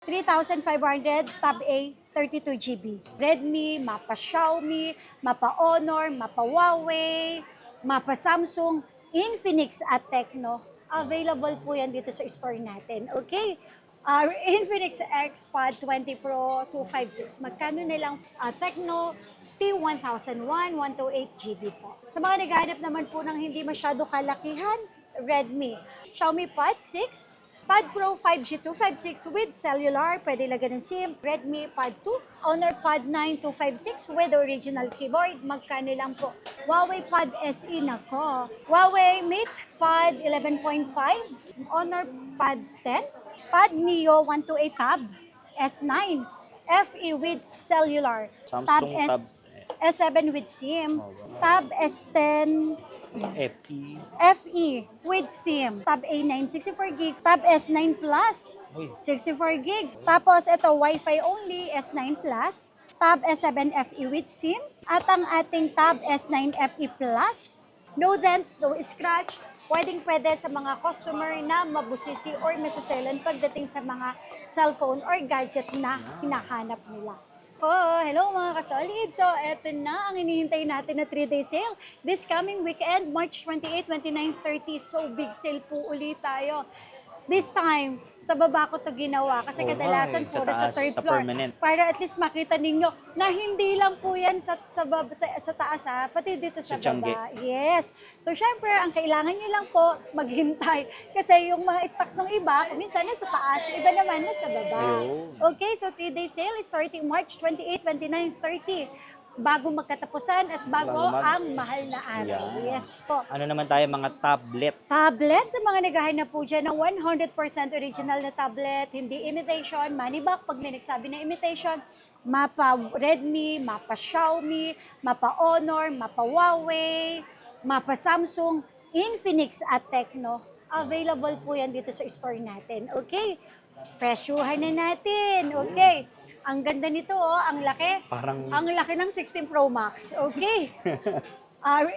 3,500 Tab A 32GB. Redmi, mapa Xiaomi, mapa Honor, mapa Huawei, mapa Samsung, Infinix at Tecno. Available po yan dito sa store natin. Okay? Infinix Xpad 20 Pro 256. Magkano na lang Tecno T1001 128GB po. Sa mga naghahanap naman po ng hindi masyado kalakihan, Redmi. Xiaomi Pad 6, Pad Pro 5G 256 with cellular, pwede lagyan ng SIM. Redmi Pad 2, Honor Pad 9 256 with original keyboard, magkano lang po. Huawei Pad SE nako. Huawei Mate Pad 11.5, Honor Pad 10, Pad Neo 128 Tab S9, FE with cellular, Samsung Tab Tab S7 with SIM, Tab S10 FE. FE with SIM, Tab A9 64GB, Tab S9 Plus Uy. 64GB. Tapos ito Wi-Fi only S9 Plus, Tab S7 FE with SIM, at ang ating Tab S9 FE Plus, no dents, no scratch. Pwedeng-pwede sa mga customer na mabusisi or masaselan pagdating sa mga cellphone or gadget na hinahanap nila. Hello mga kasolid! So, eto na ang hinihintay natin na 3-day sale. This coming weekend, March 28, 29, 30. So, big sale po ulit tayo. This time, sa baba ko to ginawa kasi kadalasan Sa puro sa taas, third sa floor. permanent. Para at least makita ninyo na hindi lang po yan sa taas ha, pati dito sa Sa Tiangge. baba. Yes. So syempre, ang kailangan nyo lang po maghintay kasi yung mga stocks ng iba, kung minsan nasa taas, yung iba naman nasa baba. Ayun. Okay, so 3-day sale is starting March 28, 29, 30. Bago magkatapusan at bago ang mahal na araw. Yan. Yes po. Ano naman tayo, mga tablet? Tablet, sa mga naghahanap po dyan ng 100% original na tablet, hindi imitation, money back, pag may nagsabi na imitation, mapa Redmi, mapa Xiaomi, mapa Honor, mapa Huawei, mapa Samsung, Infinix at Tecno. Available po yan dito sa store natin. Okay? Presyuhan na natin. Okay. Ang ganda nito, ang laki. Parang Ang laki ng 16 Pro Max. Okay.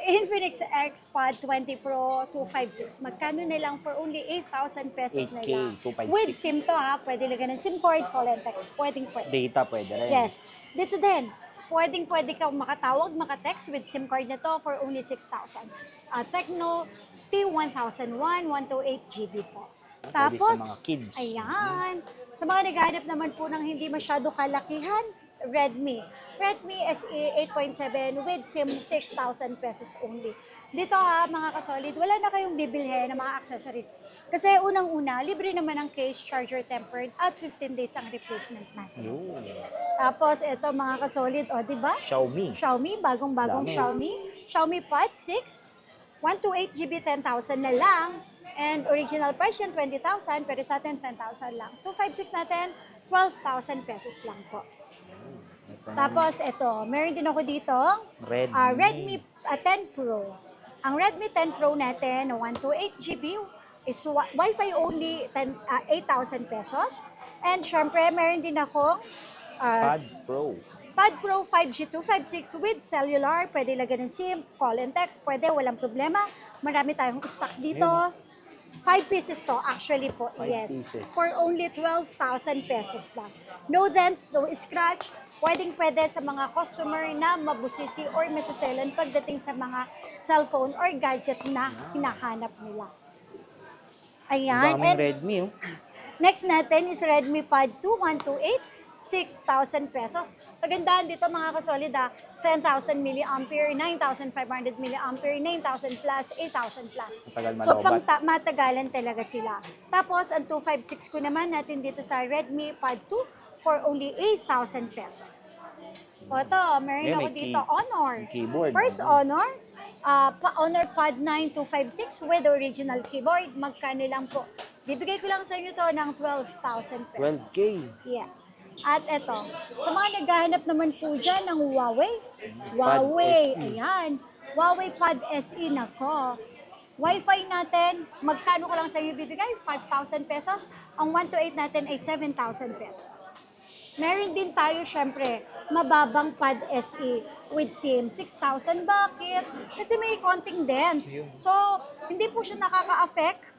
Infinix Xpad 20 Pro 256. Magkano na lang for only 8,000 pesos na 8K, lang. 256. With SIM to ha. Pwede lagyan ng SIM card, call and text. Pwede. Data pwede rin. Yes. Dito din. Pwede ka makatawag, makatext with SIM card na to for only 6,000. Tecno T1001 128GB po. Pwede Tapos, sa mga kids. ayan. Sa mga naghahanap naman po ng hindi masyado kalakihan, Redmi. Redmi SE 8.7 with SIM 6,000 pesos only. Dito ha, mga kasolid, wala na kayong bibilhin ng mga accessories. Kasi unang-una, libre naman ang case, charger tempered, at 15 days ang replacement natin. Yun. Tapos ito mga kasolid, o diba? Xiaomi. Xiaomi, bagong-bagong Dami. Xiaomi Pad 6, 128GB 10,000 na lang. And original price yan, 20,000, pero sa atin 10,000 lang. 256 natin, 12,000 pesos lang po. Tapos ito, meron din ako dito, Redmi 10 Pro. Ang Redmi 10 Pro natin, 128GB, is Wi-Fi only 8,000 pesos. And syempre, meron din ako Pad Pro. Pad Pro 5G 256 with cellular, pwede lagyan ng SIM, call and text, pwede, walang problema. Marami tayong stock dito. 5 pieces to, actually po, yes. pieces. For only 12,000 pesos lang. No dents, no scratch. Pwedeng-pwede sa mga customer na mabusisi or masaselan pagdating sa mga cellphone or gadget na hinahanap nila. Ayan. Daming Redmi. Oh. Next natin is Redmi Pad 2 128, 6,000 pesos. Pagandahan dito mga kasolid 10,000 mAh, 9,500 mAh, 9,000 plus, 8,000 plus. Matagal So malobat. matagalan talaga sila. Tapos ang 256 ko naman natin dito sa Redmi Pad 2 for only 8,000 pesos. O ito, meron Yan, ako may dito, Honor. keyboard. First Honor, Honor Pad 9 256 with original keyboard. Magkano lang po? Bibigay ko lang sa inyo to ng 12,000 pesos. 12K. Yes. At eto, sa mga naghahanap naman po dyan ng Huawei, SE. ayan. Huawei Pad SE nako. Wi-Fi natin, magkano ko lang sa iyo bibigay? 5,000 pesos. Ang 128 natin ay 7,000 pesos. Meron din tayo, syempre, mababang Pad SE with SIM. 6,000. Bakit? Kasi may konting dent. So, hindi po siya nakaka-affect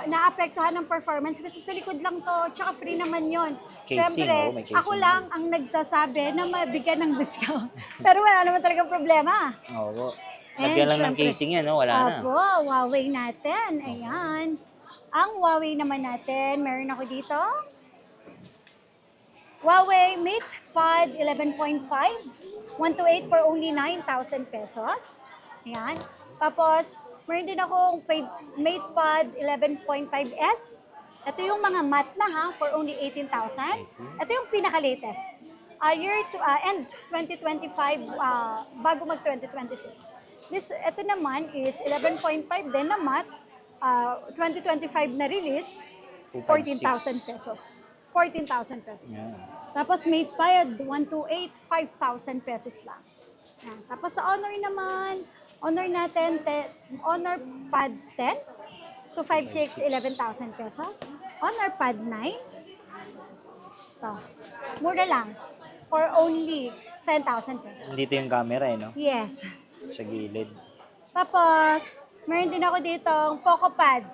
naapektuhan ng performance kasi sa likod lang to, tsaka free naman yon. Casing, Siyempre, oh, may casing ako lang ang nagsasabi na mabigyan ng discount. Pero wala naman talagang problema. Oo. And Lagyan lang ng syempre, casing yan, no? Wala na. Opo, Huawei natin. Ayan. Ang Huawei naman natin, meron ako dito. Huawei MatePad 11.5, 128 for only 9,000 pesos. Ayan. Tapos, meron din akong MatePad 11.5S. Ito yung mga matte na ha, for only 18,000. Ito yung pinaka-latest. End 2025, bago mag-2026. Ito naman is 11.5 din na matte, 2025 na release, 14,000 pesos. 14,000 pesos. Yeah. Tapos MatePad 128, 5,000 pesos lang. Yan. Tapos sa Honor naman, Honor natin, Honor Pad 10, 256, 11,000 pesos. Honor Pad 9, to, mura lang, for only 10,000 pesos. Dito yung camera, eh, no? Yes. Sa gilid. Tapos, meron din ako dito, Poco Pad,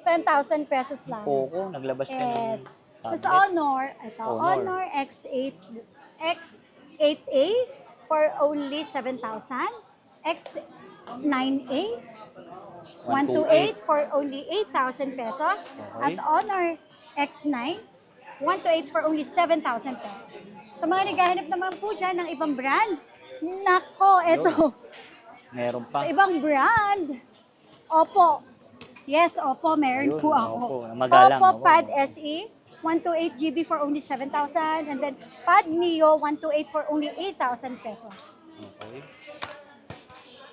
10,000 pesos lang. Poco, naglabas ka ng Yes. Tapos tablet. Honor, ito, Honor. Honor X8A for only 7,000. X9A, 128 for only 8,000 pesos. At Okay. Honor X9, 128 for only 7,000 pesos. Sa mga naghahanap naman po dyan ng ibang brand, nako, eto. Meron pa. Sa ibang brand, Oppo. Yes, Oppo, meron Ayun, po ako. Oppo. Magalang, Oppo Oppo. Pad SE, 128 GB for only 7,000. And then Pad Neo, 128 for only 8,000 pesos. Okay.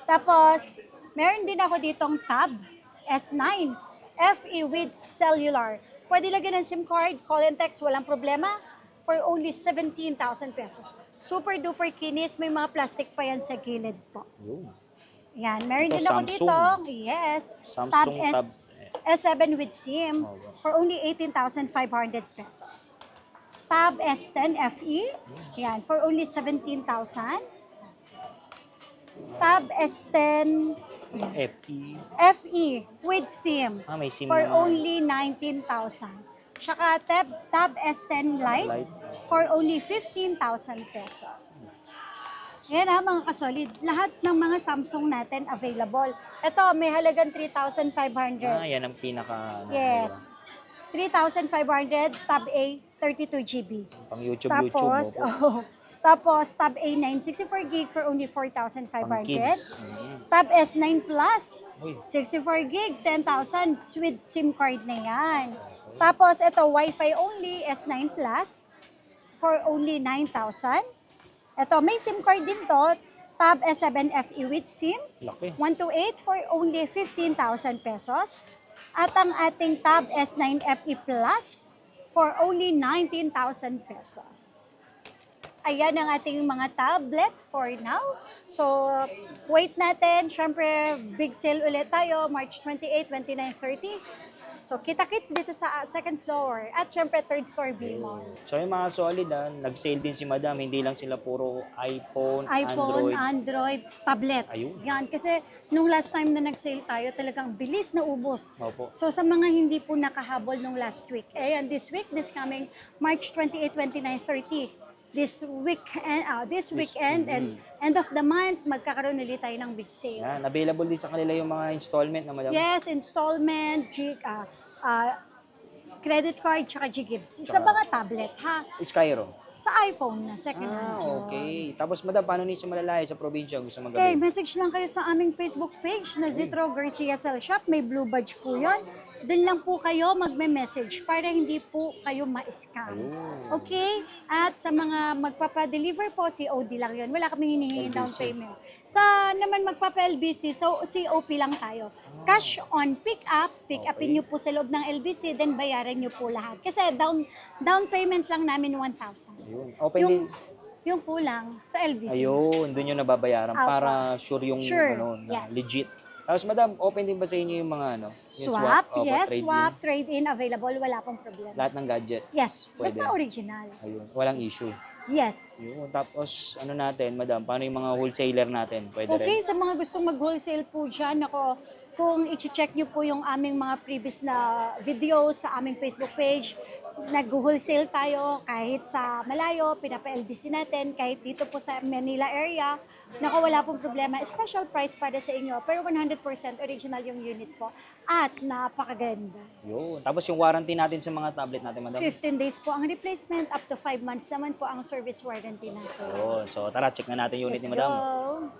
Tapos, meron din ako ditong Tab S9, FE with cellular. Pwede lagyan ng SIM card, call and text, walang problema. For only 17,000 pesos. Super duper kinis, may mga plastic pa yan sa gilid po. Yun. Yan, meron Ito, din ako Samsung. dito, yes, Samsung Tab Tab S7 with SIM Oh, wow. for only 18,500 pesos. Tab S10 FE, yan, for only 17,000. Tab S10 FE. FE with SIM Ah, may SIM for na. only 19,000. Tsaka Tab S10 Lite Lite. for only 15,000 pesos. Yan ha, mga kasolid. Lahat ng mga Samsung natin available. Ito, may halagang 3,500. Ah, yan ang pinaka... Yes. 3,500, Tab A, 32 GB. Pang YouTube, Tapos, YouTube. tapos Tab A9, 64 gig for only Pang 4,500. kids. Tab S9 Plus, Uy. 64 gig, 10,000 with SIM card na yan. Tapos ito, Wi-Fi only, S9 Plus, for only 9,000. Ito, may SIM card din to, Tab S7 FE with SIM, Laki. 128 for only 15,000 pesos. At ang ating Tab S9 FE Plus, for only 19,000 pesos. Ayan ang ating mga tablet for now. So, wait natin. Siyempre, big sale ulit tayo, March 28, 29, 30. So, kita-kits dito sa second floor. At siyempre, third floor B-Mall. So yung mga solid, nag-sale din si Madam. Hindi lang sila puro iPhone, iPhone, Android. Android, tablet. Ayun. Yan, kasi nung last time na nag-sale tayo, talagang bilis na ubos. Opo. So sa mga hindi po nakahabol nung last week, ayan, this coming March 28, 29, 30. This weekend and end of the month, magkakaroon ulit tayo ng big sale. Yan, available din sa kanila yung mga installment na Madam. Yes, installment, credit card, tsaka G-Gibbs. Sa mga tablet, ha? Skyro. Sa iPhone na second hand yun. Okay. Tapos Madam, paano ni sa malalaya sa probinsya gusto Okay, mag-avail? message lang kayo sa aming Facebook page na Zitro Garcia Cell Shop. May blue badge po yun. Doon lang po kayo magme-message para hindi po kayo ma-scam. Ayun. Okay? At sa mga magpapa-deliver po, COD lang yun. Wala kaming hinihingi down LBC. payment. Sa naman magpapa-LBC, so COP lang tayo. Cash on pick-up, pick-upin nyo po sa loob ng LBC, then bayaran nyo po lahat. Kasi down payment lang namin 1,000. Ayun. Open Yung, din. yung kulang sa LBC. Ayun, doon yung nababayaran Apo. para sure yung Sure, na yes. legit. Tapos Madam, open din ba sa inyo yung mga yung Swap, Opo, yes, trade-in? swap, trade-in, available, wala pong problema. Lahat ng gadget. Yes, Pwede. basta original. Ayun, walang issue. Yes. Yun. Tapos, ano natin, madam, paano yung mga wholesaler natin? Pwede Okay, rin? sa mga gustong mag-wholesale po dyan, ako, kung i-check nyo po yung aming mga previous na videos sa aming Facebook page, nag-wholesale tayo kahit sa malayo, pinapa-LBC natin, kahit dito po sa Manila area, naku, wala pong problema. Special price para sa inyo, pero 100% original yung unit po. At napakaganda. Yun. Tapos yung warranty natin sa mga tablet natin, madam? 15 days po ang replacement, up to 5 months naman po ang service warranty natin. Yun. So, tara, check na natin yung unit Let's ni madam. go!